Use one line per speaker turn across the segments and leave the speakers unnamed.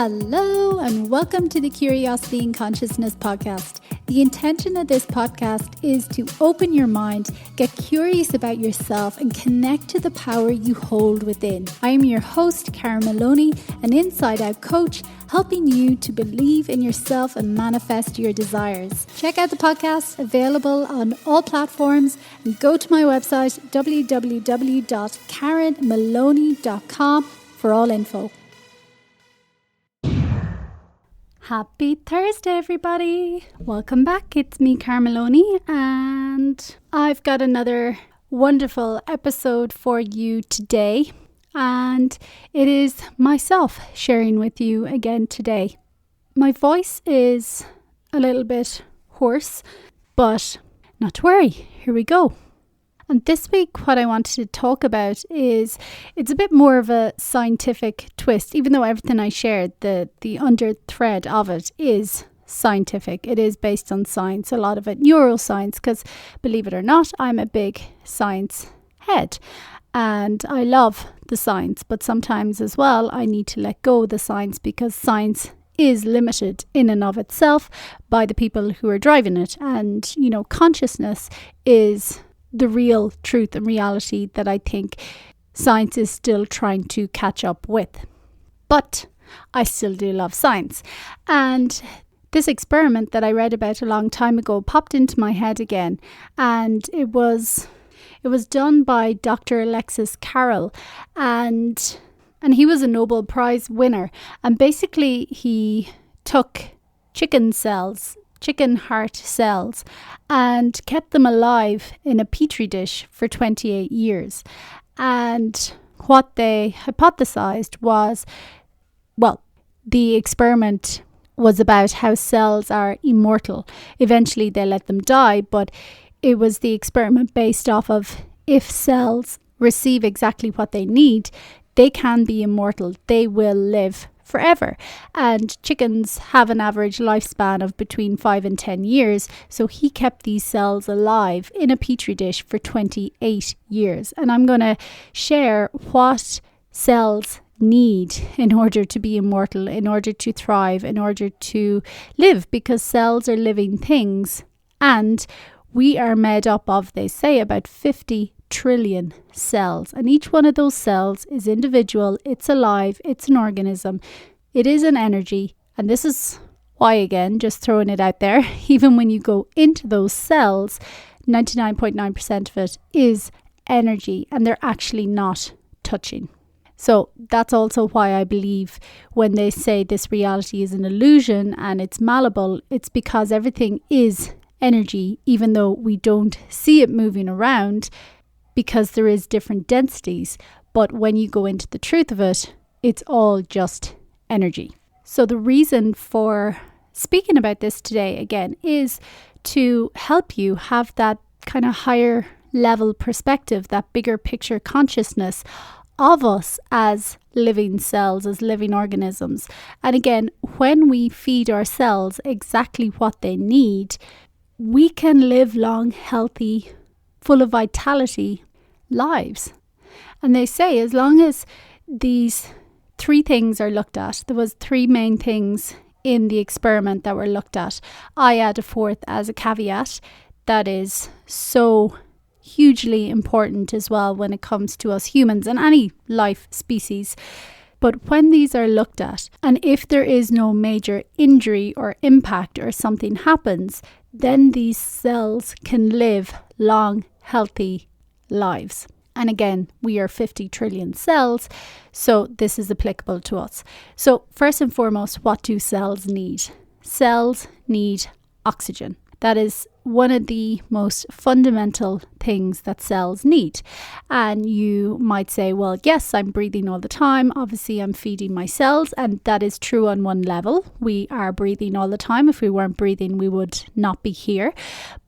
Hello and welcome to the Curiosity and Consciousness podcast. The intention of this podcast is to open your mind, get curious about yourself and connect to the power you hold within. I am your host, Maloney, an inside-out coach, helping you to believe in yourself and manifest your desires. Check out the podcast, available on all platforms, and go to my website, www.karenmaloney.com for all info. Happy Thursday, everybody. Welcome back. It's me, Maloney, and I've got another wonderful episode for you today. And it is myself sharing with you again today. My voice is a little bit hoarse, but not to worry. Here we go. And this week, what I wanted to talk about is, it's a bit more of a scientific twist, even though everything I shared, the under thread of it is scientific. It is based on science, a lot of it neuroscience, because believe it or not, I'm a big science head and I love the science, but sometimes as well, I need to let go of the science because science is limited in and of itself by the people who are driving it. And, consciousness is the real truth and reality that I think science is still trying to catch up with. But I still do love science. And this experiment that I read about a long time ago popped into my head again. And it was done by Dr. Alexis Carrel. And he was a Nobel Prize winner. And basically he took chicken heart cells, and kept them alive in a petri dish for 28 years. And what they hypothesized was, the experiment was about how cells are immortal. Eventually they let them die, but it was the experiment based off of if cells receive exactly what they need, they can be immortal. They will live forever. And chickens have an average lifespan of between 5 and 10 years. So he kept these cells alive in a petri dish for 28 years. And I'm going to share what cells need in order to be immortal, in order to thrive, in order to live, because cells are living things. And we are made up of, they say, about 50 trillion cells, and each one of those cells is individual. It's alive, it's an organism, it is an energy. And this is why, again, just throwing it out there, even when you go into those cells, 99.9% of it is energy, and they're actually not touching. So that's also why I believe when they say this reality is an illusion and it's malleable, it's because everything is energy, even though we don't see it moving around, because there is different densities. But when you go into the truth of it, it's all just energy. So the reason for speaking about this today, again, is to help you have that kind of higher level perspective, that bigger picture consciousness of us as living cells, as living organisms. And again, when we feed our cells exactly what they need, we can live long, healthy, full of vitality lives. And they say as long as these three things are looked at, there was three main things in the experiment that were looked at. I add a fourth as a caveat that is so hugely important as well when it comes to us humans and any life species. But when these are looked at, and if there is no major injury or impact or something happens, then these cells can live long, healthy lives. And again, we are 50 trillion cells, so this is applicable to us. So first and foremost, what do cells need? Cells need oxygen. That is one of the most fundamental things that cells need. And you might say, well, yes, I'm breathing all the time. Obviously, I'm feeding my cells, and that is true on one level. We are breathing all the time. If we weren't breathing, we would not be here.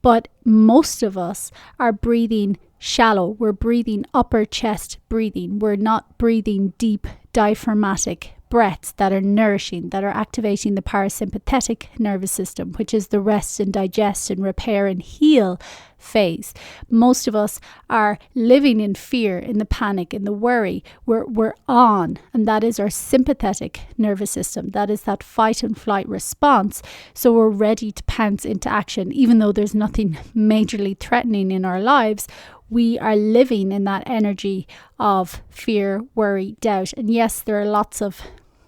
But most of us are breathing shallow. We're breathing upper chest breathing. We're not breathing deep diaphragmatic breaths that are nourishing, that are activating the parasympathetic nervous system, which is the rest and digest and repair and heal phase. Most of us are living in fear, in the panic, in the worry. We're on, and that is our sympathetic nervous system. That is that fight and flight response. So we're ready to pounce into action, even though there's nothing majorly threatening in our lives. We are living in that energy of fear, worry, doubt. And yes, there are lots of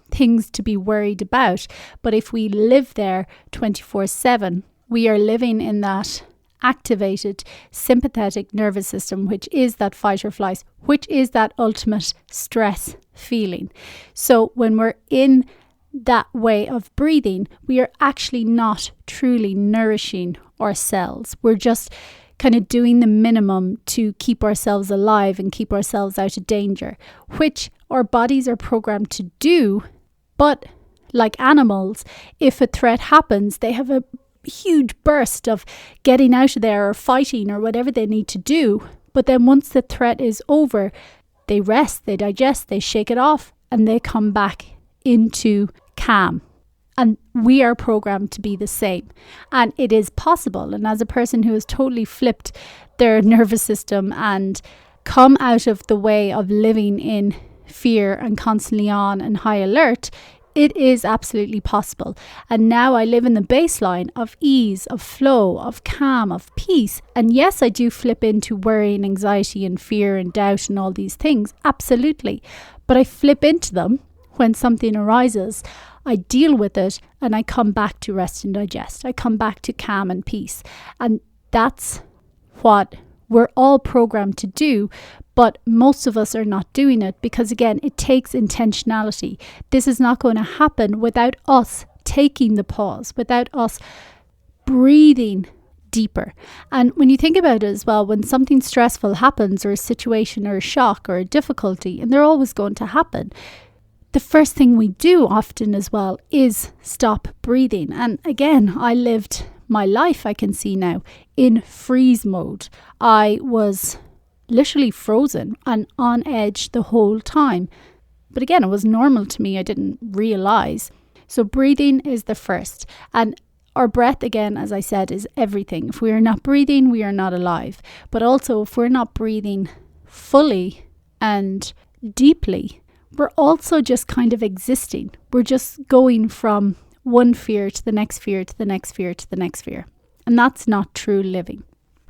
things to be worried about, but if we live there 24/7, we are living in that activated sympathetic nervous system, which is that fight or flight, which is that ultimate stress feeling. So when we're in that way of breathing, we are actually not truly nourishing ourselves. We're just kind of doing the minimum to keep ourselves alive and keep ourselves out of danger, which our bodies are programmed to do. But like animals, if a threat happens, they have a huge burst of getting out of there or fighting or whatever they need to do. But then once the threat is over, they rest, they digest, they shake it off, and they come back into calm. And we are programmed to be the same. And it is possible. And as a person who has totally flipped their nervous system and come out of the way of living in fear and constantly on and high alert, it is absolutely possible. And now I live in the baseline of ease, of flow, of calm, of peace. And yes, I do flip into worry and anxiety and fear and doubt and all these things. Absolutely. But I flip into them when something arises. I deal with it and I come back to rest and digest. I come back to calm and peace. And that's what we're all programmed to do. But most of us are not doing it because, again, it takes intentionality. This is not going to happen without us taking the pause, without us breathing deeper. And when you think about it as well, when something stressful happens, or a situation or a shock or a difficulty, and they're always going to happen, the first thing we do often as well is stop breathing. And again, I lived my life, I can see now, in freeze mode. I was literally frozen and on edge the whole time. But again, it was normal to me. I didn't realize. So breathing is the first. And our breath, again, as I said, is everything. If we are not breathing, we are not alive. But also, if we're not breathing fully and deeply, we're also just kind of existing. We're just going from one fear to the next fear to the next fear to the next fear. And that's not true living.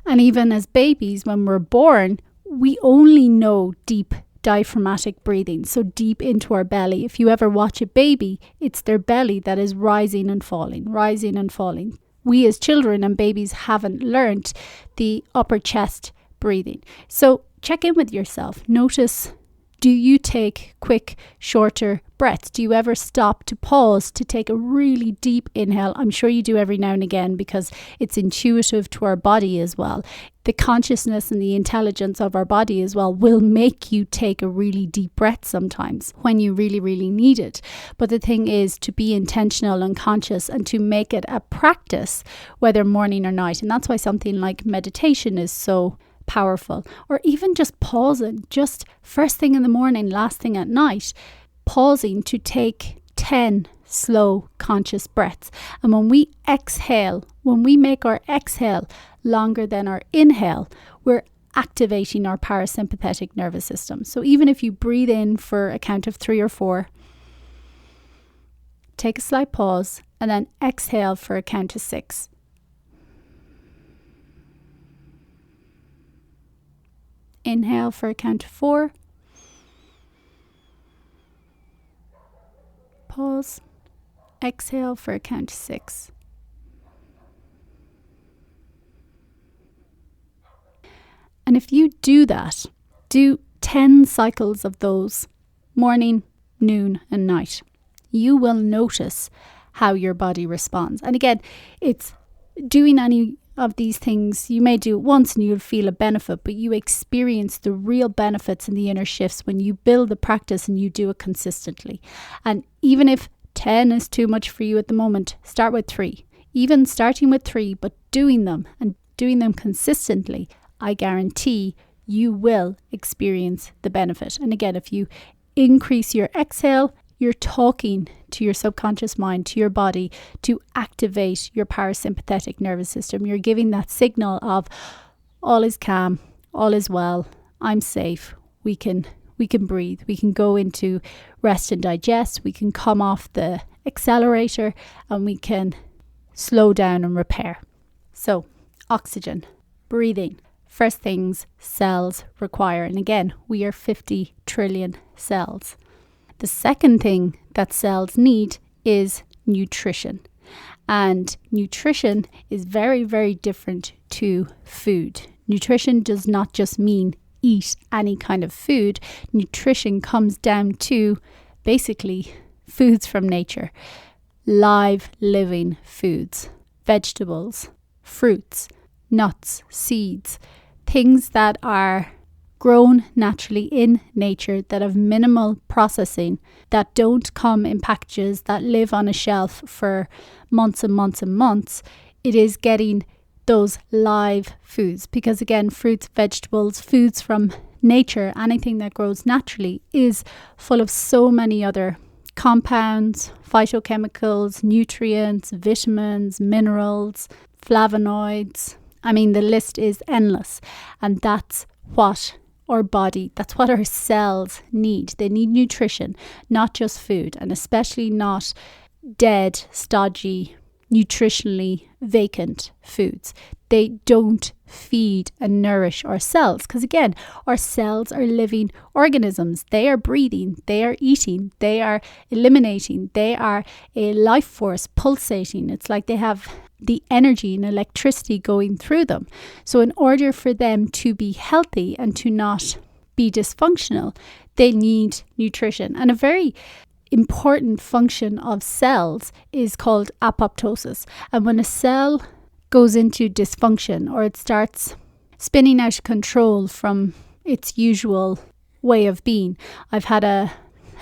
And even as babies, when we're born, we only know deep diaphragmatic breathing, so deep into our belly. If you ever watch a baby, it's their belly that is rising and falling, rising and falling. We as children and babies haven't learned the upper chest breathing. So check in with yourself. Notice, do you take quick, shorter breaths? Do you ever stop to pause to take a really deep inhale? I'm sure you do every now and again because it's intuitive to our body as well. The consciousness and the intelligence of our body as well will make you take a really deep breath sometimes when you really, really need it. But the thing is to be intentional and conscious and to make it a practice, whether morning or night. And that's why something like meditation is so powerful, or even just pausing, just first thing in the morning, last thing at night, pausing to take 10 slow conscious breaths. And when we exhale, when we make our exhale longer than our inhale, we're activating our parasympathetic nervous system. So even if you breathe in for a count of 3 or 4, take a slight pause and then exhale for a count of 6. Inhale for a count of 4. Pause. Exhale for a count of 6. And if you do that, do 10 cycles of those, morning, noon, and night, you will notice how your body responds. And again, it's doing any of these things, you may do it once and you'll feel a benefit, but you experience the real benefits and the inner shifts when you build the practice and you do it consistently. And even if 10 is too much for you at the moment, start with 3. Even starting with 3, but doing them and doing them consistently, I guarantee you will experience the benefit. And again, if you increase your exhale, you're talking to your subconscious mind, to your body, to activate your parasympathetic nervous system. You're giving that signal of, all is calm, all is well, I'm safe, we can breathe, we can go into rest and digest, we can come off the accelerator, and we can slow down and repair. So, oxygen, breathing, first things cells require. And again, we are 50 trillion cells. The second thing that cells need is nutrition. And nutrition is very, very different to food. Nutrition does not just mean eat any kind of food. Nutrition comes down to basically foods from nature. Live, living foods, vegetables, fruits, nuts, seeds, things that are grown naturally in nature, that have minimal processing, that don't come in packages, that live on a shelf for months and months and months. It is getting those live foods, because again, fruits, vegetables, foods from nature, anything that grows naturally is full of so many other compounds, phytochemicals, nutrients, vitamins, minerals, flavonoids. I mean, the list is endless. And that's what our body, that's what our cells need. They need nutrition, not just food, and especially not dead, stodgy, nutritionally vacant foods. They don't feed and nourish our cells, because again, our cells are living organisms. They are breathing, they are eating, they are eliminating, they are a life force pulsating. It's like they have the energy and electricity going through them. So in order for them to be healthy and to not be dysfunctional, they need nutrition. And a very important function of cells is called apoptosis. And when a cell goes into dysfunction, or it starts spinning out of control from its usual way of being, I've had a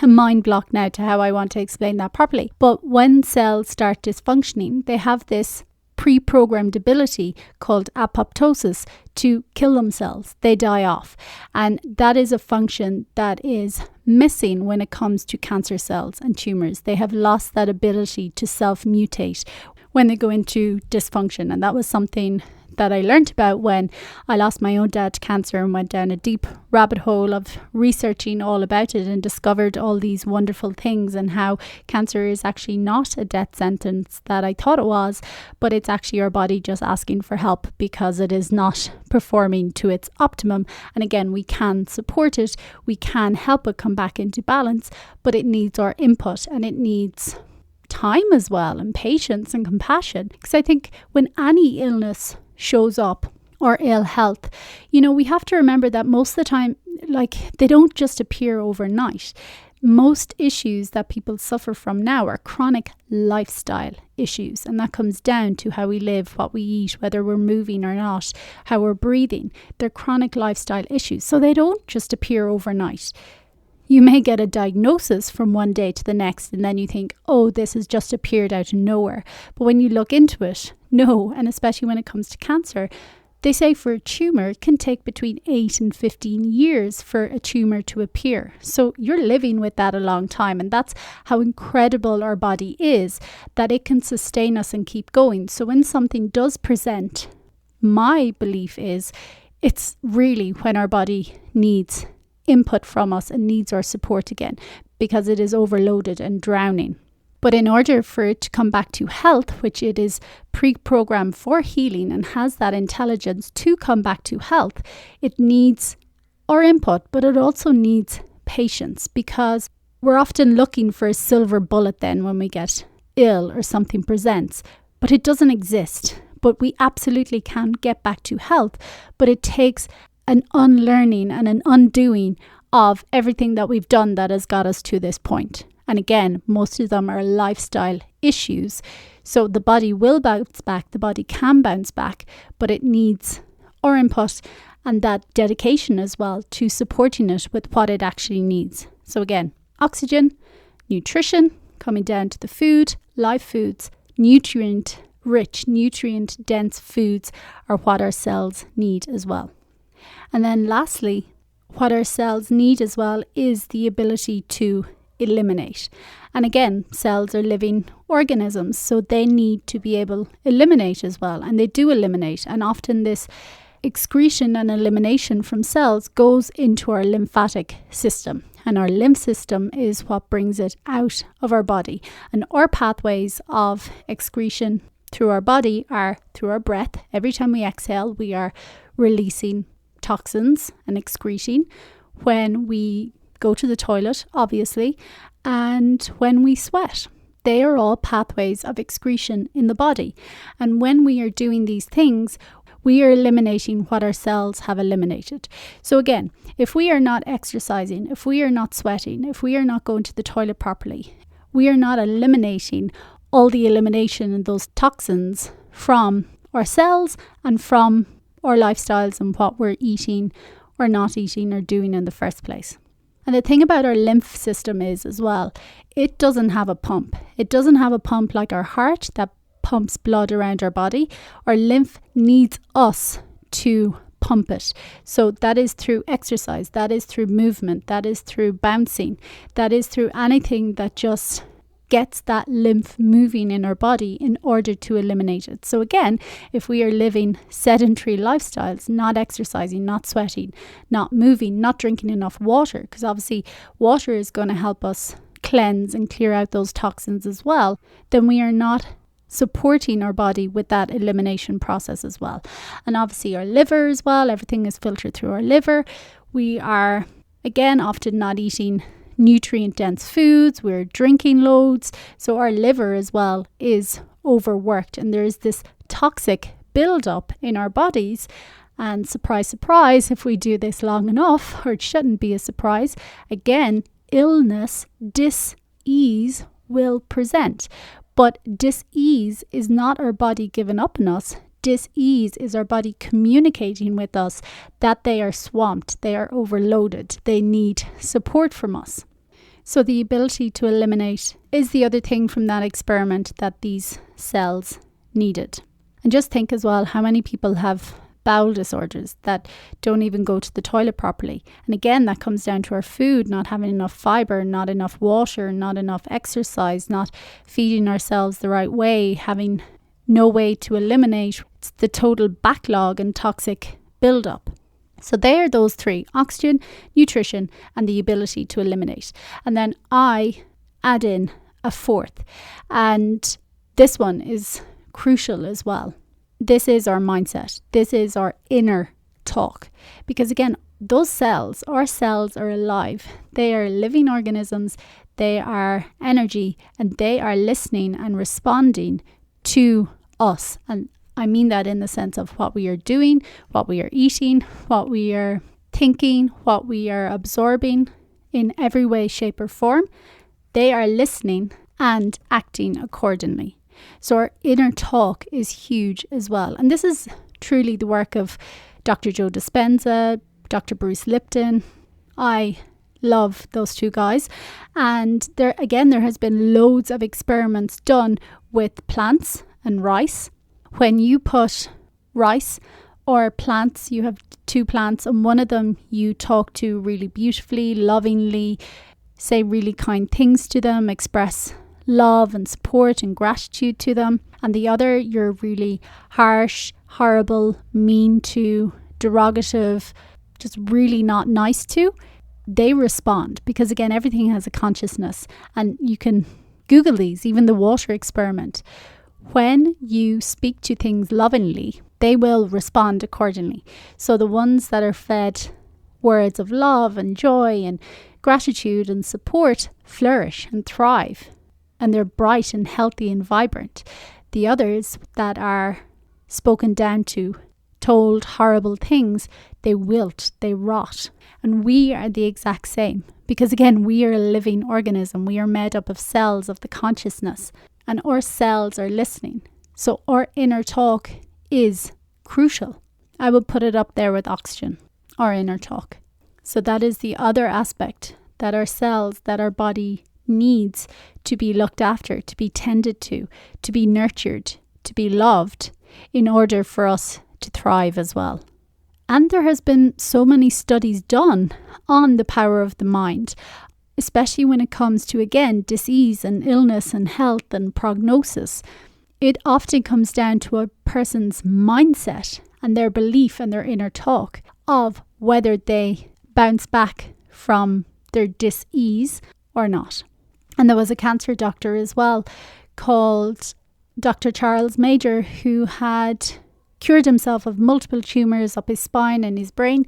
mind block now to how I want to explain that properly. But when cells start dysfunctioning, they have this pre-programmed ability called apoptosis to kill themselves. They die off. And that is a function that is missing when it comes to cancer cells and tumours. They have lost that ability to self-mutate when they go into dysfunction. And that was something that I learned about when I lost my own dad to cancer and went down a deep rabbit hole of researching all about it, and discovered all these wonderful things, and how cancer is actually not a death sentence that I thought it was, but it's actually our body just asking for help because it is not performing to its optimum. And again, we can support it, we can help it come back into balance, but it needs our input, and it needs time as well, and patience and compassion. Because I think when any illness shows up, or ill health, we have to remember that most of the time, they don't just appear overnight. Most issues that people suffer from now are chronic lifestyle issues, and that comes down to how we live, what we eat, whether we're moving or not, how we're breathing. They're chronic lifestyle issues, so they don't just appear overnight. You may get a diagnosis from one day to the next, and then you think, oh, this has just appeared out of nowhere. But when you look into it, no, and especially when it comes to cancer, they say for a tumour, it can take between 8 and 15 years for a tumour to appear. So you're living with that a long time, and that's how incredible our body is, that it can sustain us and keep going. So when something does present, my belief is it's really when our body needs input from us and needs our support again, because it is overloaded and drowning. But in order for it to come back to health, which it is pre-programmed for healing and has that intelligence to come back to health, it needs our input, but it also needs patience, because we're often looking for a silver bullet then when we get ill or something presents, but it doesn't exist. But we absolutely can get back to health, but it takes an unlearning and an undoing of everything that we've done that has got us to this point. And again, most of them are lifestyle issues. So the body will bounce back, the body can bounce back, but it needs our input and that dedication as well to supporting it with what it actually needs. So again, oxygen, nutrition, coming down to the food, live foods, nutrient-rich, nutrient-dense foods are what our cells need as well. And then lastly, what our cells need as well is the ability to eliminate. And again, cells are living organisms, so they need to be able to eliminate as well. And they do eliminate. And often this excretion and elimination from cells goes into our lymphatic system. And our lymph system is what brings it out of our body. And our pathways of excretion through our body are through our breath. Every time we exhale, we are releasing toxins and excreting. When we go to the toilet, obviously, and when we sweat. They are all pathways of excretion in the body. And when we are doing these things, we are eliminating what our cells have eliminated. So again, if we are not exercising, if we are not sweating, if we are not going to the toilet properly, we are not eliminating all the elimination and those toxins from our cells and from our lifestyles and what we're eating or not eating or doing in the first place. And the thing about our lymph system is as well, it doesn't have a pump. It doesn't have a pump like our heart that pumps blood around our body. Our lymph needs us to pump it. So that is through exercise, that is through movement, that is through bouncing, that is through anything that just gets that lymph moving in our body in order to eliminate it. So again, if we are living sedentary lifestyles, not exercising, not sweating, not moving, not drinking enough water, because obviously water is going to help us cleanse and clear out those toxins as well, then we are not supporting our body with that elimination process as well. And obviously our liver as well, everything is filtered through our liver. We are, again, often not eating nutrient dense foods, we're drinking loads, so our liver as well is overworked, and there is this toxic buildup in our bodies. And surprise, surprise, if we do this long enough, or it shouldn't be a surprise, again, illness, dis-ease will present. But dis-ease is not our body giving up on us. Dis-ease is our body communicating with us that they are swamped, they are overloaded, they need support from us. So the ability to eliminate is the other thing from that experiment that these cells needed. And just think as well how many people have bowel disorders that don't even go to the toilet properly. And again, that comes down to our food, not having enough fiber, not enough water, not enough exercise, not feeding ourselves the right way, having no way to eliminate the total backlog and toxic buildup. So they are those three: oxygen, nutrition, and the ability to eliminate. And then I add in a fourth. And this one is crucial as well. This is our mindset. This is our inner talk. Because again, those cells, our cells are alive. They are living organisms. They are energy, and they are listening and responding to us. And I mean that in the sense of what we are doing, what we are eating, what we are thinking, what we are absorbing in every way, shape or form. They are listening and acting accordingly. So our inner talk is huge as well. And this is truly the work of Dr. Joe Dispenza, Dr. Bruce Lipton. I love those two guys. And there has been loads of experiments done with plants and rice. When you put rice or plants, you have two plants, and one of them you talk to really beautifully, lovingly, say really kind things to them, express love and support and gratitude to them. And the other, you're really harsh, horrible, mean to, derogative, just really not nice to. They respond because, again, everything has a consciousness. And you can Google these, even the water experiment. When you speak to things lovingly, they will respond accordingly. So the ones that are fed words of love and joy and gratitude and support flourish and thrive. And they're bright and healthy and vibrant. The others that are spoken down to, told horrible things, they wilt, they rot. And we are the exact same. Because again, we are a living organism. We are made up of cells of the consciousness. And our cells are listening. So our inner talk is crucial. I would put it up there with oxygen, our inner talk. So that is the other aspect that our cells, that our body needs to be looked after, to be tended to be nurtured, to be loved in order for us to thrive as well. And there has been so many studies done on the power of the mind, especially when it comes to, again, disease and illness and health and prognosis. It often comes down to a person's mindset and their belief and their inner talk of whether they bounce back from their dis-ease or not. And there was a cancer doctor as well called Dr. Charles Major, who had cured himself of multiple tumours up his spine and his brain.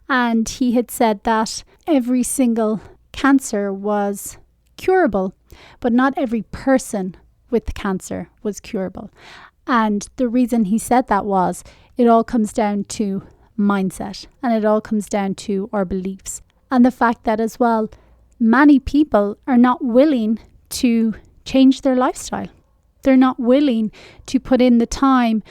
And he had said that every single cancer was curable, but not every person with cancer was curable. And the reason he said that was it all comes down to mindset, and it all comes down to our beliefs. And the fact that as well, many people are not willing to change their lifestyle. They're not willing to put in the time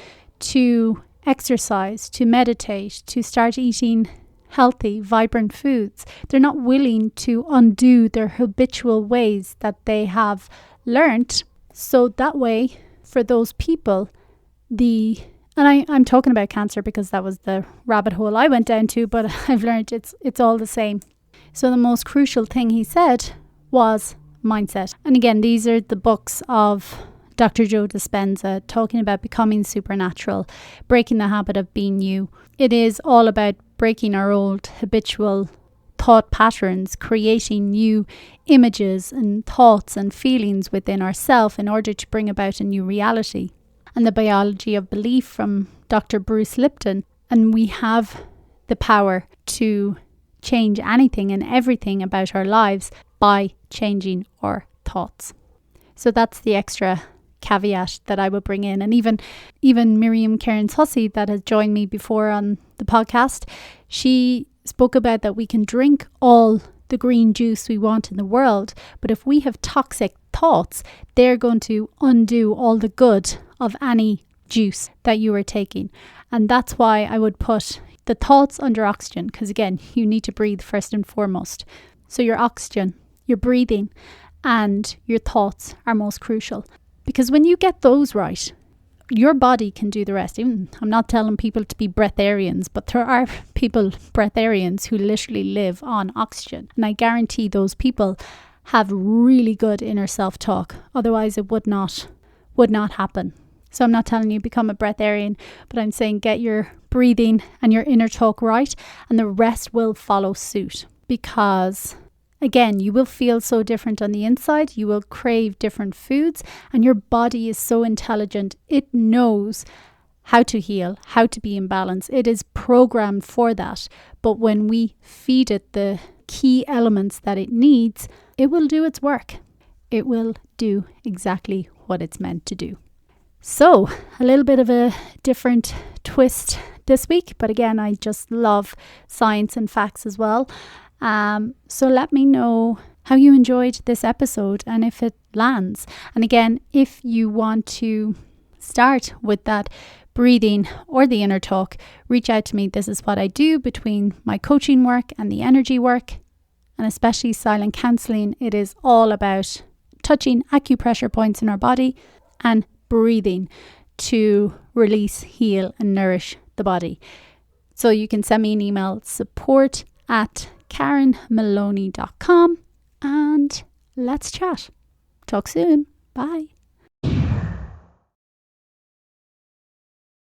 to exercise, to meditate, to start eating healthy, vibrant foods. They're not willing to undo their habitual ways that they have learnt. So that way, for those people, I'm talking about cancer because that was the rabbit hole I went down to, but I've learned it's all the same. So the most crucial thing he said was mindset. And again, these are the books of Dr. Joe Dispenza talking about becoming supernatural, breaking the habit of being you. It is all about breaking our old habitual thought patterns, creating new images and thoughts and feelings within ourselves in order to bring about a new reality. And the biology of belief from Dr. Bruce Lipton. And we have the power to change anything and everything about our lives by changing our thoughts. So that's the extra caveat that I would bring in. And even Miriam Cairns Hussey, that has joined me before on the podcast, she spoke about that we can drink all the green juice we want in the world, but if we have toxic thoughts, they're going to undo all the good of any juice that you are taking. And that's why I would put the thoughts under oxygen, because again, you need to breathe first and foremost. So your oxygen, your breathing, and your thoughts are most crucial. Because when you get those right, your body can do the rest. Even I'm not telling people to be breatharians, but there are people, breatharians, who literally live on oxygen. And I guarantee those people have really good inner self-talk. Otherwise, it would not happen. So I'm not telling you become a breatharian, but I'm saying get your breathing and your inner talk right, and the rest will follow suit. Because again, you will feel so different on the inside. You will crave different foods, and your body is so intelligent. It knows how to heal, how to be in balance. It is programmed for that. But when we feed it the key elements that it needs, it will do its work. It will do exactly what it's meant to do. So, a little bit of a different twist this week. But again, I just love science and facts as well. So let me know how you enjoyed this episode and if it lands. And again, if you want to start with that breathing or the inner talk, reach out to me. This is what I do between my coaching work and the energy work, and especially silent counseling. It is all about touching acupressure points in our body and breathing to release, heal, and nourish the body. So you can send me an email, support@KarenMaloney.com, and let's chat. Talk soon. Bye.